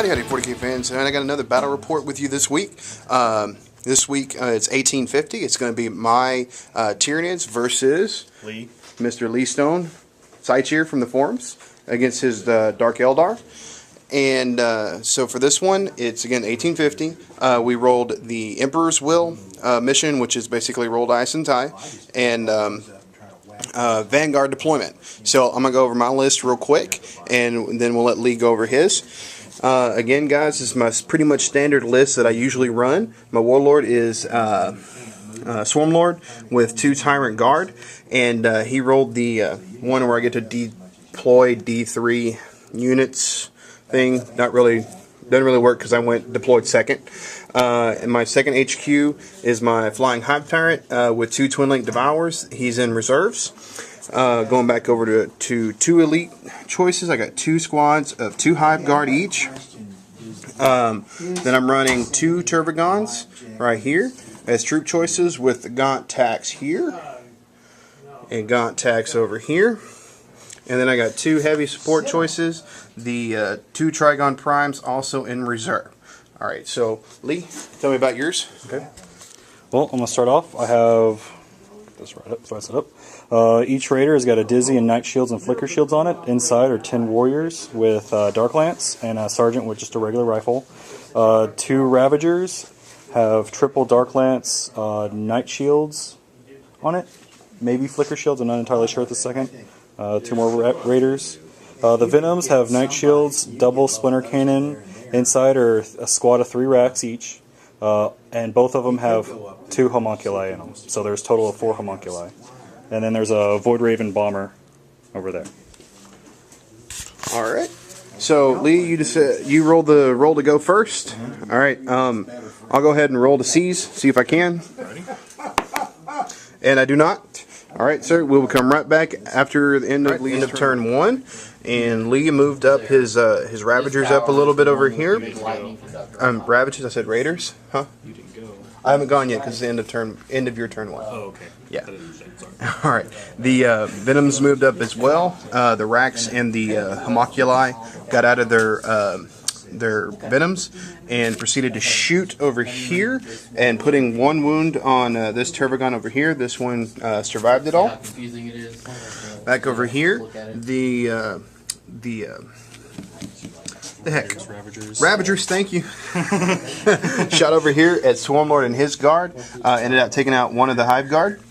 Howdy 40K fans, and I got another battle report with you this week. This week it's 1850. It's going to be my Tyranids versus Mr. Lee Stone, Psycheer from the forums, against his Dark Eldar. And so for this one, it's again 1850. We rolled the Emperor's Will mission, which is basically rolled ice and tie, and Vanguard Deployment. So I'm going to go over my list real quick, and then we'll let Lee go over his. Again, guys, this is my pretty much standard list that I usually run. My Warlord is Swarmlord with 2 Tyrant Guard, and he rolled the one where I get to deploy D3 units thing. Doesn't really work because I went deployed second. And my second HQ is my Flying Hive Tyrant with 2 Twin Link Devourers. He's in reserves. Going back over to 2 elite choices, I got 2 squads of 2 Hive Guard each. Then I'm running 2 Tervagons right here as troop choices with the Gaunt Tax here and Gaunt Tax over here. And then I got 2 heavy support choices, the 2 Trigon Primes also in reserve. Alright, so Lee, tell me about yours. Okay. Well, I'm going to start off. I have this right up, slice it up. Each Raider has got a Dizzy and Night Shields and Flicker Shields on it. Inside are 10 Warriors with Dark Lance and a Sergeant with just a regular rifle. 2 Ravagers have triple Dark Lance, Night Shields on it. Maybe Flicker Shields, I'm not entirely sure at the second. 2 more Raiders. The Venoms have Night Shields, double Splinter Cannon. Inside are a squad of 3 racks each. And both of them have 2 homunculi in them. So there's a total of 4 homunculi. And then there's a Void Raven Bomber over there. Alright. So Lee, you roll the roll to go first. Alright, I'll go ahead and roll to seize, see if I can. And I do not. Alright, sir, we will come right back after the end of turn 1. And Lee moved up his Ravagers up a little bit over here. Ravagers, I said Raiders? Huh? You didn't go. I haven't gone yet because it's the end of your turn 1. Oh, okay. Yeah. Alright. The Venoms moved up as well. The Racks and the Homunculi got out of their Venoms and proceeded to shoot over here and putting 1 wound on this Tervagon over here. This one survived it all. Back over here, the heck? Ravagers, thank you. Shot over here at Swarmlord and his guard. Ended up taking out 1 of the Hive Guard.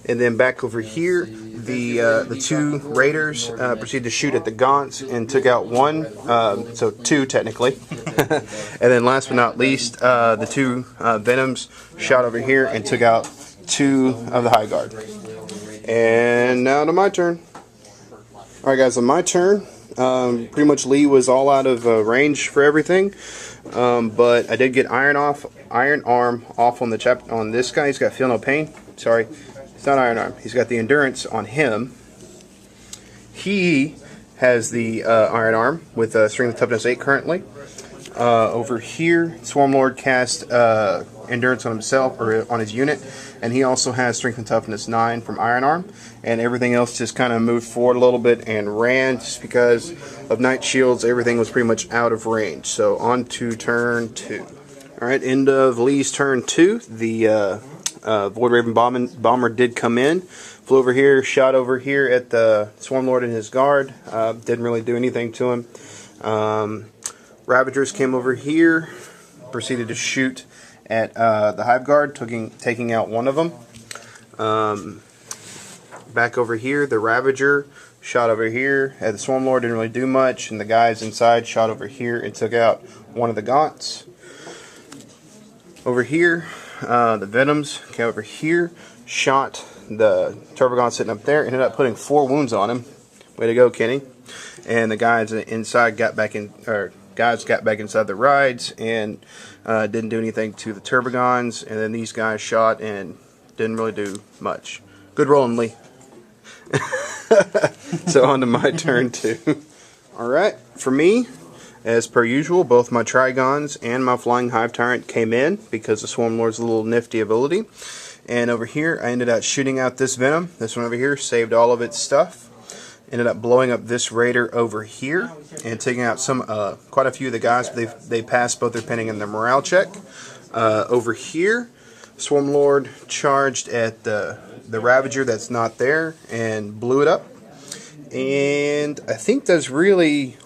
And then back over here, the 2 Raiders proceeded to shoot at the Gaunts and took out 1, so 2 technically. And then last but not least, the 2 Venoms shot over here and took out 2 of the Hive Guard. And now to my turn. Alright guys, on my turn, pretty much Lee was all out of range for everything. But I did get Iron Arm off on this guy. He's got Feel No Pain. Sorry. It's not Iron Arm. He's got the Endurance on him. He has the Iron Arm with Strength and Toughness 8 currently. Over here, Swarmlord cast Endurance on himself, or on his unit, and he also has Strength and Toughness 9 from Iron Arm. And everything else just kind of moved forward a little bit and ran just because of Night Shields. Everything was pretty much out of range. So on to turn 2. Alright, end of Lee's turn 2. The Void Raven Bomber did come in, flew over here, shot over here at the Swarmlord and his guard. Didn't really do anything to him. Ravagers came over here, proceeded to shoot at the Hive Guard, taking out 1 of them. Back over here, the Ravager shot over here at the Swarmlord, didn't really do much, and the guys inside shot over here and took out 1 of the Gaunts. Over here, the Venoms came over here, shot the Tervagon sitting up there, ended up putting 4 wounds on him. Way to go, Kenny. And the guys inside got back inside the rides and didn't do anything to the Tervagons. And then these guys shot and didn't really do much. Good rolling, Lee. So on to my turn 2. Alright, for me, as per usual, both my Trigons and my Flying Hive Tyrant came in because the Swarmlord's a little nifty ability. And over here, I ended up shooting out this Venom. This one over here saved all of its stuff. ended up blowing up this raider over here and taking out quite a few of the guys. They passed both their pinning and their morale check. Over here, Swarm Lord charged at the Ravager that's not there and blew it up. And I think that's really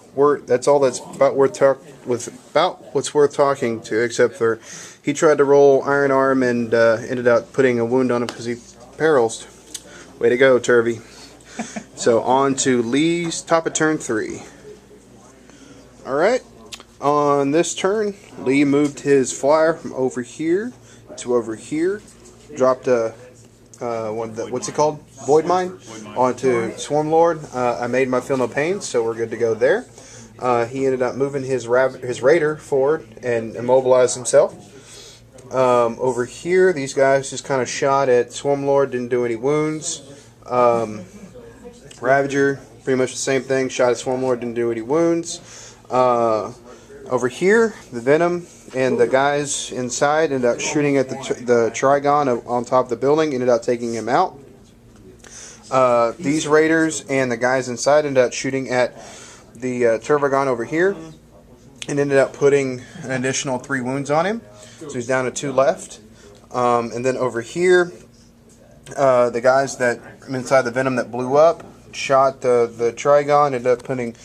that's all that's about what's worth talking to, except for he tried to roll Iron Arm and ended up putting a wound on him because he perils. Way to go, Turvy. So on to Lee's top of turn 3. Alright, on this turn, Lee moved his flyer from over here to over here, dropped a what's it called? Void Mine onto Swarm Lord. I made my Feel No Pain, so we're good to go there. He ended up moving his Raider forward and immobilized himself. Over here, these guys just kind of shot at Swarm Lord, didn't do any wounds. Ravager, pretty much the same thing, shot at Swarm Lord, didn't do any wounds. Over here, the Venom and the guys inside ended up shooting at the Trigon on top of the building, ended up taking him out. These Raiders and the guys inside ended up shooting at the Turbogon over here and ended up putting an additional 3 wounds on him. So he's down to 2 left. And then over here, the guys that inside the Venom that blew up shot the Trigon, ended up putting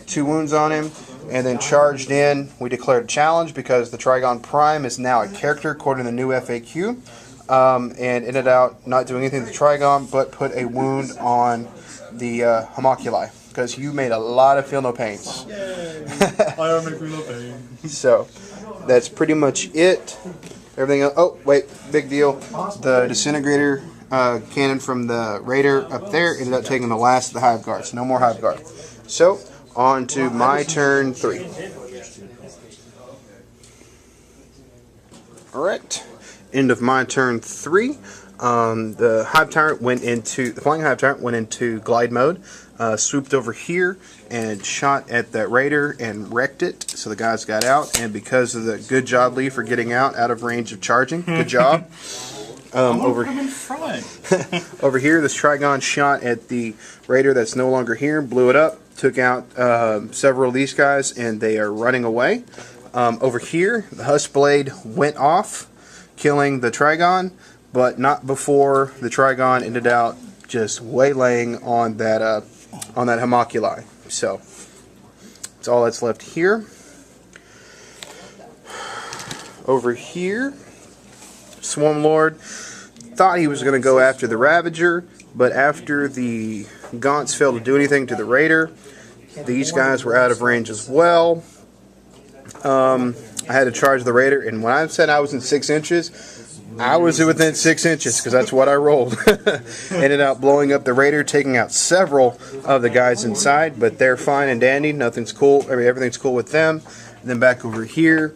2 wounds on him, and then charged in. We declared a challenge because the Trigon Prime is now a character according to the new FAQ, and ended out not doing anything to the Trigon, but put a wound on the Homoculi, because you made a lot of Feel No Pains. I am making no pain. So that's pretty much it. Everything else. Oh wait, big deal. The disintegrator cannon from the Raider up there ended up taking the last of the Hive Guards. No more Hive Guard. So on to my turn 3. Alright, end of my turn 3. The Hive Tyrant the Flying Hive Tyrant went into glide mode, swooped over here and shot at that Raider and wrecked it. So the guys got out, and because of the good job, Lee, for getting out of range of charging. Good job. Over here, this Trigon shot at the Raider that's no longer here, blew it up, took out several of these guys, and they are running away. Over here, the Husk Blade went off, killing the Trigon, but not before the Trigon ended out just waylaying on that Homoculi. So that's all that's left here. Over here, Swarm Lord thought he was going to go after the Ravager, but after the Gaunts failed to do anything to the Raider, these guys were out of range as well. I had to charge the Raider, and when I said I was in 6 inches, I was within 6 inches, because that's what I rolled. Ended up blowing up the Raider, taking out several of the guys inside, but they're fine and dandy. Nothing's cool. I mean, everything's cool with them. And then back over here,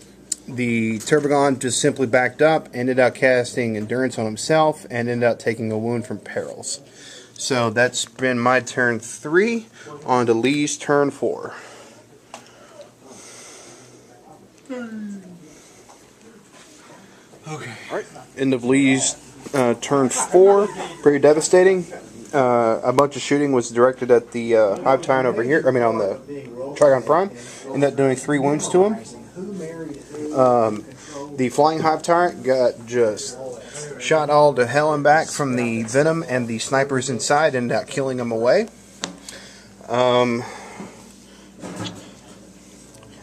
the Turbogon just simply backed up, ended up casting Endurance on himself, and ended up taking a wound from Perils. So that's been my turn 3. On to Lee's turn 4. Okay. Alright, end of Lee's turn 4. Pretty devastating. A bunch of shooting was directed at the Hive Tyrant over here. I mean, on the Trigon Prime. Ended up doing 3 wounds to him. The Flying Hive Tyrant got just shot all to hell and back from the Venom and the snipers inside, and ended up killing them away.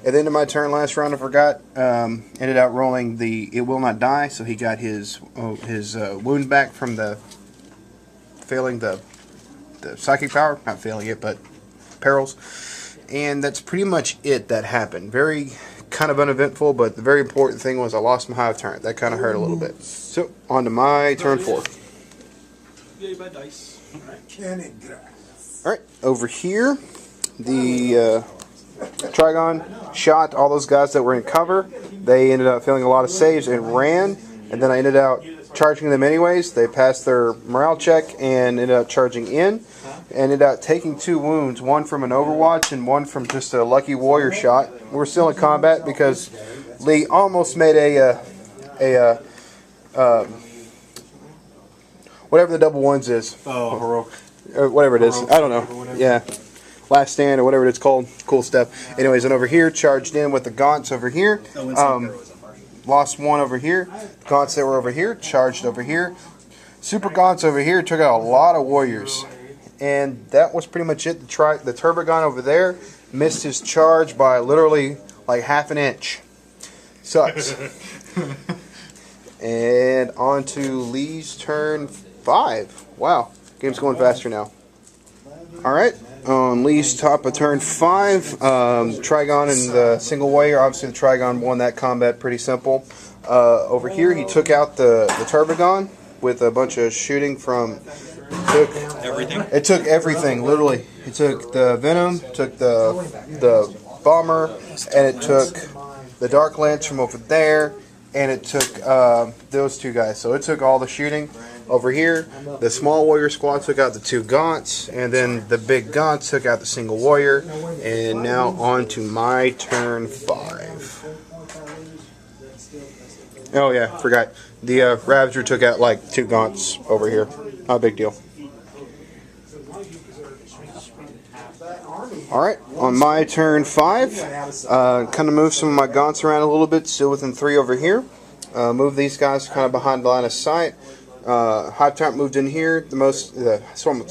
At the end of my turn last round, I forgot, ended up rolling the It Will Not Die, so he got his wound back from failing the psychic power. Not failing it, but perils. And that's pretty much it that happened. Very kind of uneventful, but the very important thing was I lost my Hive Tyrant. That kind of hurt a little bit. So, on to my turn 4. Yay, bad dice. Alright, over here, the Trigon shot all those guys that were in cover. They ended up failing a lot of saves and ran, and then I ended up charging them anyways. They passed their morale check and ended up charging in. Ended up taking 2 wounds, one from an Overwatch and one from just a lucky warrior shot. We're still in combat because Lee almost made whatever the double ones is. Oh, heroic. Or whatever it is. I don't know. Yeah. Last Stand or whatever it's called. Cool stuff. Anyways, and over here, charged in with the gaunts over here. Lost one over here. Gaunts that were over here, charged over here. Super gaunts over here took out a lot of warriors. And that was pretty much it. The turbo gun over there missed his charge by literally like half an inch. Sucks. And on to Lee's turn 5. Wow. Game's going faster now. Alright. On Lee's top of turn 5, Trigon and the single warrior. Obviously the Trigon won that combat pretty simple. Over here he took out the Turbogon with a bunch of shooting from... It took everything, literally. It took the Venom, took the Bomber, and it took the Dark Lance from over there, and it took those two guys. So it took all the shooting. Over here, the small warrior squad took out the 2 gaunts, and then the big gaunts took out the single warrior. And now on to my turn 5. Oh yeah, forgot. The Ravager took out like 2 gaunts over here. Not a big deal. Alright, on my turn 5, kind of move some of my gaunts around a little bit, still within 3 over here. Move these guys kind of behind the line of sight. Hot Top moved in here. The Swarm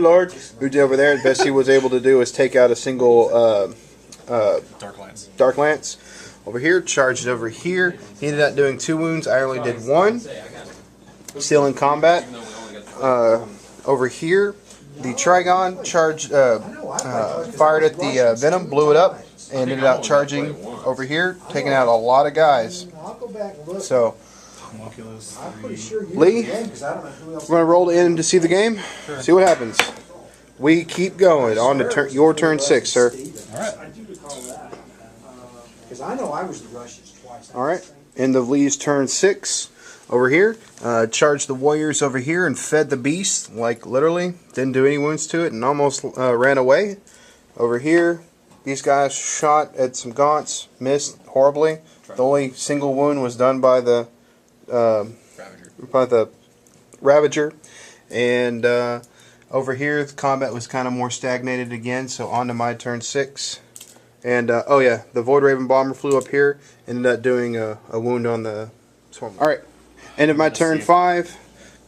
Lord moved over there. The best he was able to do is take out a single Dark Lance. Over here, charged over here. He ended up doing 2 wounds. I only did 1. Still in combat. Over here, the Trigon charged, fired at the Venom, blew it up, and ended up charging over here, taking out a lot of guys. So, Lee, we're going to roll in to see the game, see what happens. We keep going. On to your turn 6, sir. Alright, end of Lee's turn 6. Over here, charged the warriors over here and fed the beast, like literally, didn't do any wounds to it and almost ran away. Over here, these guys shot at some gaunts, missed horribly. The only single wound was done by the Ravager. And over here, the combat was kind of more stagnated again, so on to my turn 6. And, oh yeah, the Void Raven Bomber flew up here, ended up doing a wound on the Swarm. Alright, end of my turn 5.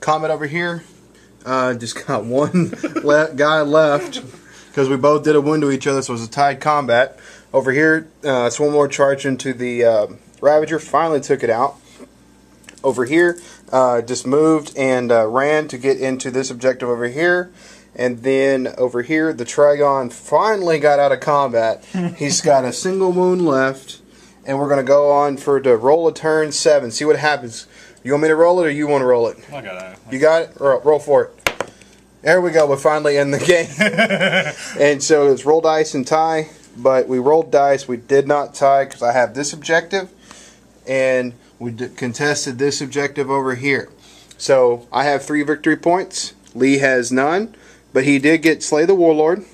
Comet over here. Just got 1 guy left, because we both did a wound to each other, so it was a tied combat. Over here, Swarm Lord charged into the Ravager, finally took it out. Over here, just moved and ran to get into this objective over here. And then over here, the Trigon finally got out of combat. He's got a single wound left. And we're going to go on to roll a turn 7. See what happens. You want me to roll it or you want to roll it? I got it. You got it? Roll for it. There we go. We're finally in the game. And so it's roll dice and tie. But we rolled dice. We did not tie because I have this objective. And we contested this objective over here. So I have 3 victory points. Lee has none. But he did get Slay the Warlord.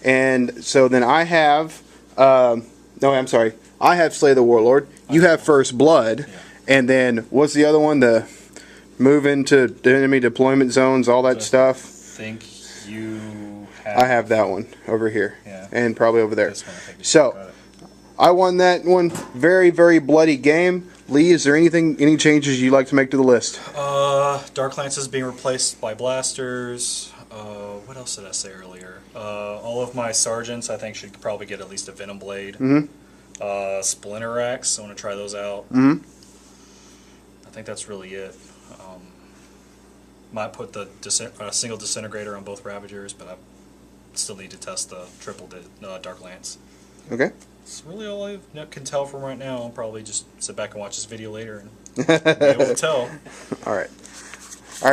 And so then I have... no, I'm sorry. I have Slay the Warlord. You have First Blood. Yeah. And then, what's the other one? The move into the enemy deployment zones, all that stuff. I think you have... I have that one over here. Yeah. And probably over there. This one, so, I won that one. Very, very bloody game. Lee, is there any changes you'd like to make to the list? Dark Lance is being replaced by blasters. What else did I say earlier? All of my sergeants, I think, should probably get at least a Venom Blade. Splinter Axe, I want to try those out. I think that's really it. Might put the single Disintegrator on both Ravagers, but I still need to test the triple Dark Lance. Okay. That's really all I can tell from right now. I'll probably just sit back and watch this video later and be able to tell. All right,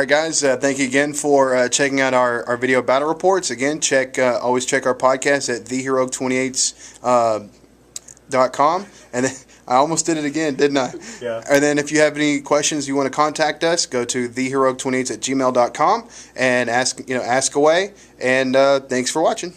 guys. Thank you again for checking out our video battle reports. Again, always check our podcast at theheroic28s.com. And then I almost did it again, didn't I? Yeah. And then if you have any questions you want to contact us, go to theheroic28s@gmail.com and ask away. And thanks for watching.